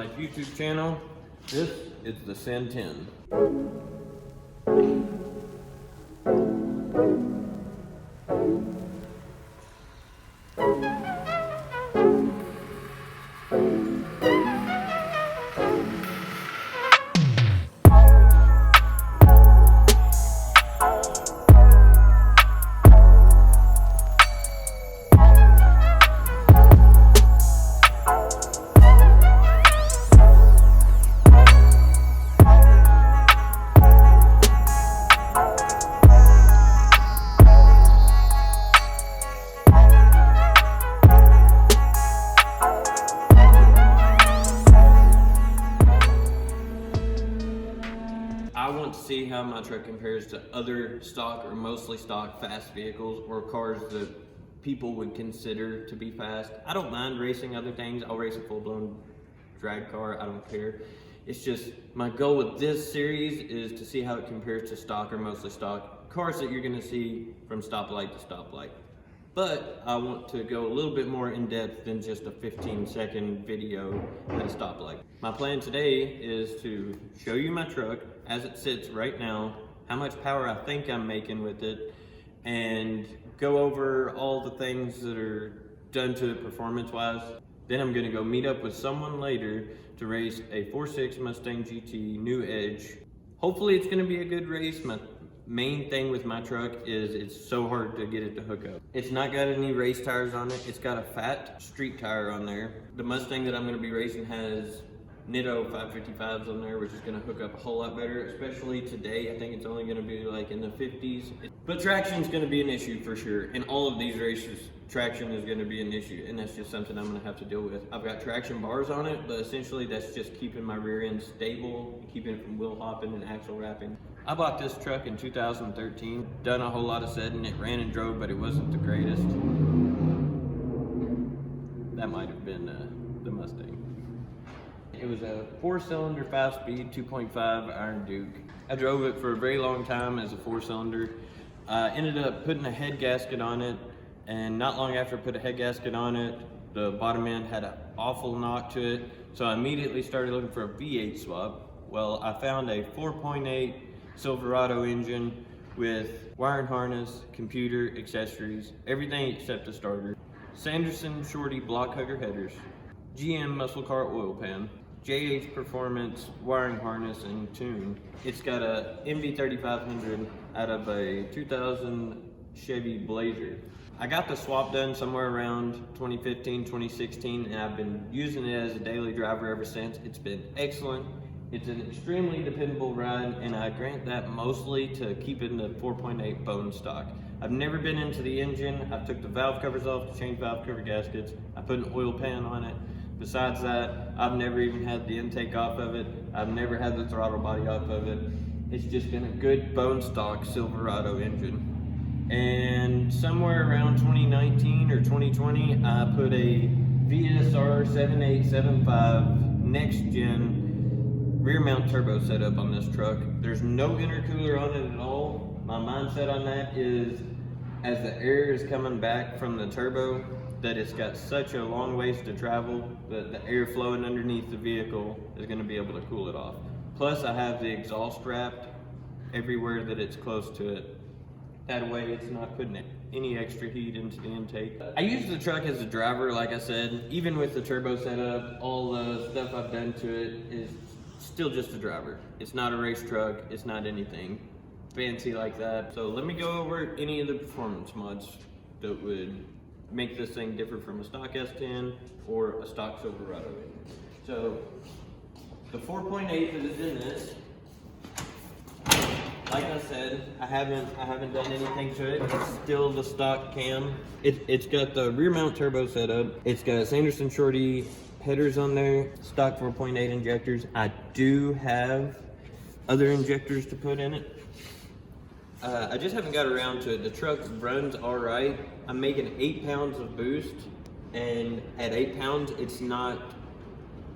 Life YouTube channel. This is the Sin10. I want to see how my truck compares to other stock or mostly stock fast vehicles or cars that people would consider to be fast. I don't mind racing other things. I'll race a full-blown drag car. I don't care. It's just my goal with this series is to see how it compares to stock or mostly stock cars that you're going to see from stoplight to stoplight. But I want to go a little bit more in depth than just a 15-second video at a stoplight. My plan today is to show you my truck as it sits right now, how much power I think I'm making with it, and go over all the things that are done to it performance-wise. Then I'm gonna go meet up with someone later to race a 4.6 Mustang GT New Edge. Hopefully it's gonna be a good race. My main thing with my truck is it's so hard to get it to hook up. It's not got any race tires on it. It's got a fat street tire on there. The Mustang that I'm gonna be racing has Nitto 555s on there, which is gonna hook up a whole lot better, especially today. I think it's only gonna be like in the 50s. But traction's gonna be an issue for sure. In all of these races, traction is gonna be an issue, and that's just something I'm gonna have to deal with. I've got traction bars on it, but essentially that's just keeping my rear end stable, keeping it from wheel hopping and axle wrapping. I bought this truck in 2013, done a whole lot of setting. It ran and drove, but it wasn't the greatest. That might have been the Mustang. It was a 4-cylinder, 5-speed, 2.5 Iron Duke. I drove it for a very long time as a 4-cylinder. Ended up putting a head gasket on it, and not long after I put a head gasket on it, the bottom end had an awful knock to it, so I immediately started looking for a V8 swap. Well, I found a 4.8 Silverado engine with wiring harness, computer, accessories, everything except a starter. Sanderson Shorty block hugger headers, GM muscle car oil pan, JH Performance wiring harness and tune. It's got a MV3500 out of a 2000 Chevy Blazer. I got the swap done somewhere around 2015, 2016, and I've been using it as a daily driver ever since. It's been excellent. It's an extremely dependable ride, and I grant that mostly to keeping the 4.8 bone stock. I've never been into the engine. I took the valve covers off to change valve cover gaskets. I put an oil pan on it. Besides that, I've never even had the intake off of it. I've never had the throttle body off of it. It's just been a good bone stock Silverado engine. And somewhere around 2019 or 2020, I put a VSR 7875 next gen rear mount turbo setup on this truck. There's no intercooler on it at all. My mindset on that is as the air is coming back from the turbo, that it's got such a long ways to travel that the air flowing underneath the vehicle is going to be able to cool it off. Plus I have the exhaust wrapped everywhere that it's close to it. That way it's not putting any extra heat into the intake. I use the truck as a driver, like I said. Even with the turbo setup, all the stuff I've done to it is still just a driver. It's not a race truck, it's not anything fancy like that. So let me go over any of the performance mods that would make this thing different from a stock S10 or a stock Silverado. So the 4.8 that is in this, like I said, I haven't done anything to it. It's still the stock cam. It's got the rear mount turbo setup. It's got Sanderson Shorty headers on there, stock 4.8 injectors. I do have other injectors to put in it. I just haven't got around to it. The truck runs all right. I'm making 8 pounds of boost, and at 8 pounds, it's not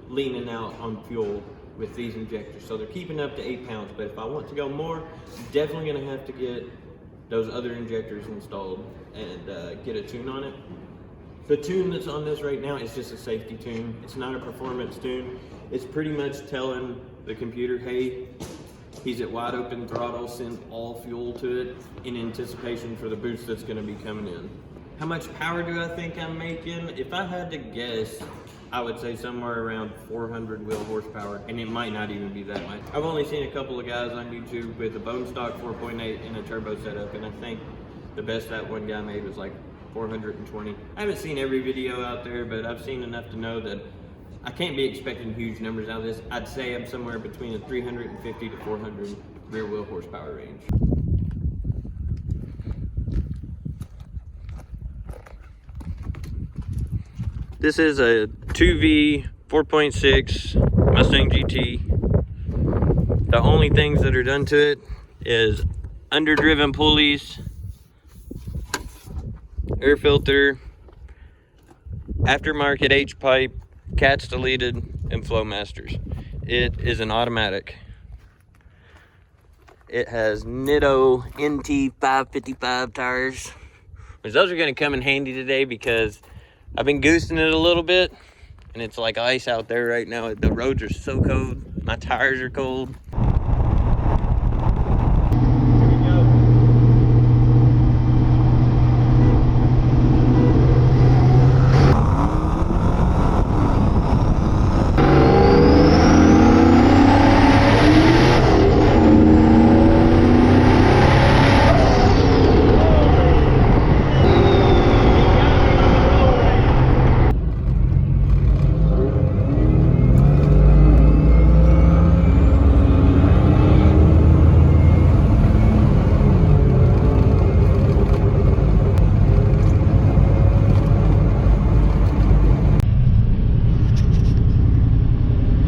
leaning out on fuel with these injectors. So they're keeping up to 8 pounds, but if I want to go more, definitely gonna have to get those other injectors installed and get a tune on it. The tune that's on this right now is just a safety tune. It's not a performance tune. It's pretty much telling the computer, hey, he's at wide open throttle, send all fuel to it in anticipation for the boost that's gonna be coming in. How much power do I think I'm making? If I had to guess, I would say somewhere around 400 wheel horsepower, and it might not even be that much. I've only seen a couple of guys on YouTube with a bone stock 4.8 and a turbo setup, and I think the best that one guy made was like 420. I haven't seen every video out there, but I've seen enough to know that I can't be expecting huge numbers out of this. I'd say I'm somewhere between a 350 to 400 rear wheel horsepower range. This is a 2V 4.6 Mustang GT. The only things that are done to it is underdriven pulleys, air filter, aftermarket H-pipe, cats deleted, and Flowmasters. It is an automatic. It has Nitto NT 555 tires, which those are going to come in handy today because I've been goosing it a little bit, and it's like ice out there right now. The roads are so cold. My tires are cold.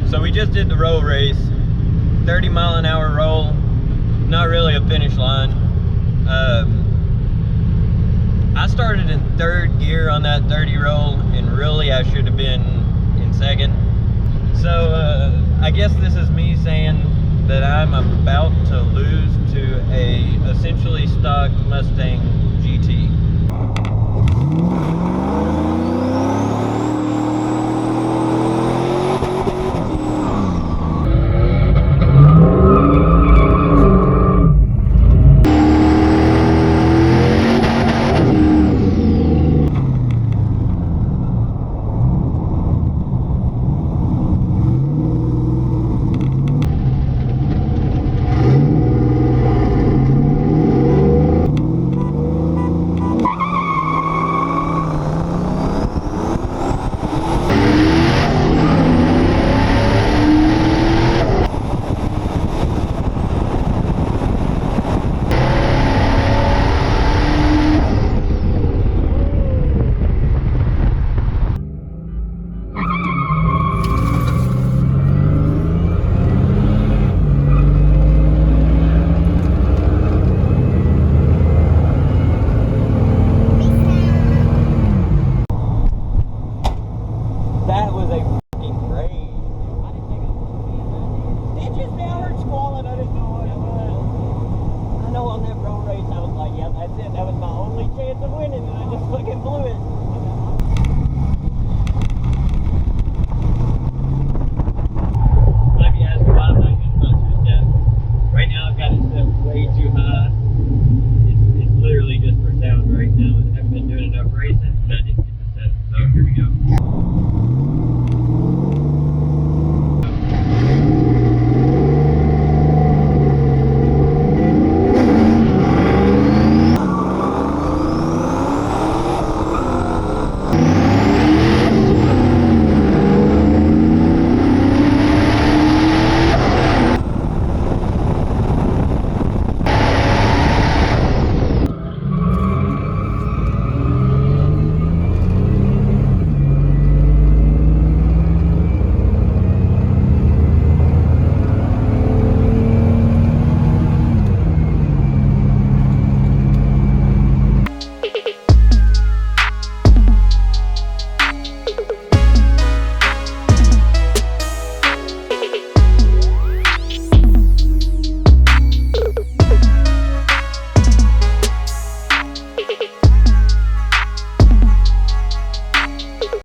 So we just did the roll race, 30-mile-an-hour roll, not really a finish line. I started in third gear on that 30 roll, and really I should have been in second. So I guess this is me saying that I'm about to lose to a essentially stock Mustang GT.